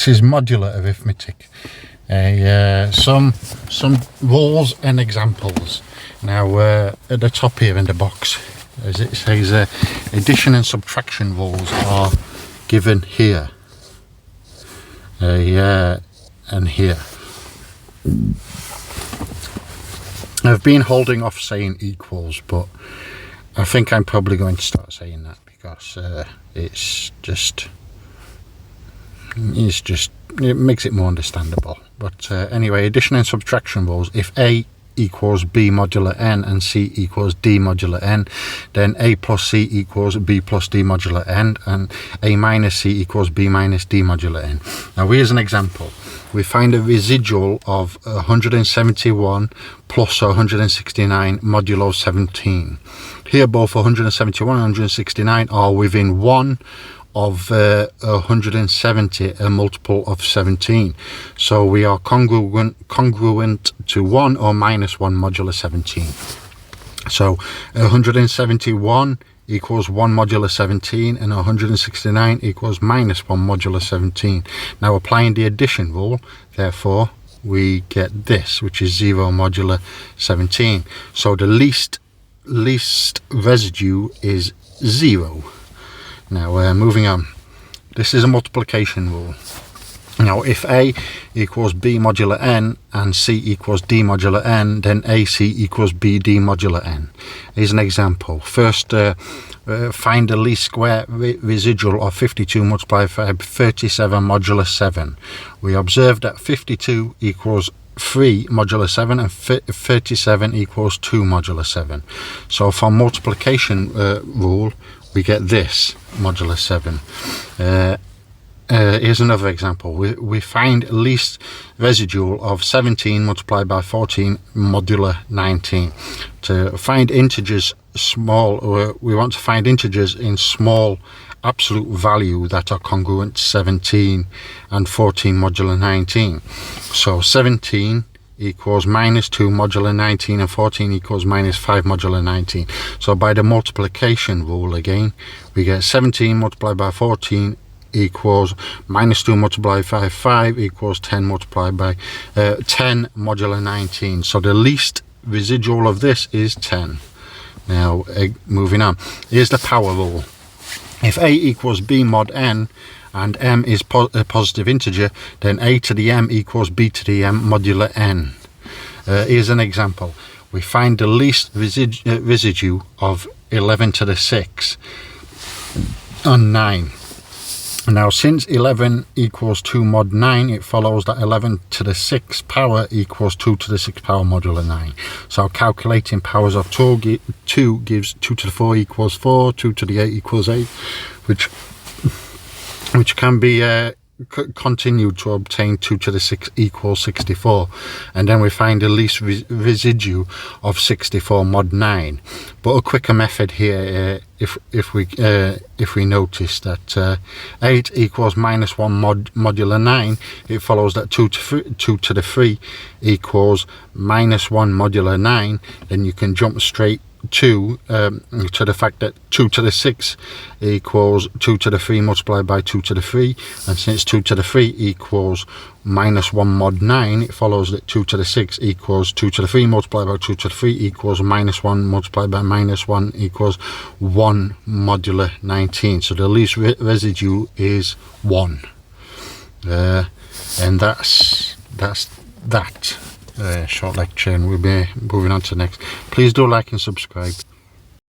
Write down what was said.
This is modular arithmetic. Some rules and examples. Now at the top here in the box, as it says, addition and subtraction rules are given here, and here. I've been holding off saying equals, but I think I'm probably going to start saying that because it makes it more understandable. But anyway, addition and subtraction rules. If A equals B modular n and C equals D modular n, then A plus C equals B plus D modular n, and A minus C equals B minus D modular n. Now here's an example. We find a residual of 171 plus 169 modulo 17. Here both 171 and 169 are within 1 of 170, a multiple of 17. So we are congruent to 1 or minus 1 modulo 17. So 171 equals 1 modulo 17 and 169 equals minus 1 modulo 17. Now applying the addition rule, therefore we get this, which is 0 modulo 17. So the least residue is 0. Now moving on, this is a multiplication rule. Now if A equals B modular n and C equals D modular n, then AC equals BD modular n. Here's an example. First, find the least square residual of 52 multiplied by 37 modulo 7. We observe that 52 equals 3 modulo 7 and 37 equals 2 modulo 7. So for multiplication rule, we get this modulo 7. Here's another example. We find least residual of 17 multiplied by 14 modulo 19. To find integers small, we want to find integers in small absolute value that are congruent to 17 and 14 modulo 19. So 17 equals minus 2 modulo 19 and 14 equals minus 5 modulo 19. So by the multiplication rule again, we get 17 multiplied by 14 equals minus 2 multiplied by 5 equals 10 multiplied by 10 modulo 19. So the least residual of this is 10. Now moving on, here's the power rule. If A equals B mod n and m is a positive integer, then A to the m equals B to the m modulo n. Here's an example. We find the least residue of 11 to the 6 on 9. Now since 11 equals 2 mod 9, it follows that 11 to the 6th power equals 2 to the 6th power modulo 9. So calculating powers of 2 gives 2 to the 4 equals 4, 2 to the 8 equals 8, which can be continued to obtain 2 to the 6 equals 64, and then we find the least residue of 64 mod 9. But a quicker method here, if we notice that 8 equals minus 1 modulo 9, it follows that 2 to the 3 equals minus 1 modulo 9. Then you can jump straight to the fact that 2 to the 6 equals 2 to the 3 multiplied by 2 to the 3, and since 2 to the 3 equals minus 1 mod 9, it follows that 2 to the 6 equals 2 to the 3 multiplied by 2 to the 3 equals minus 1 multiplied by minus 1 equals 1 modulo 19. So the least residue is 1. And that's that short lecture, and we'll be moving on to the next. Please do like and subscribe.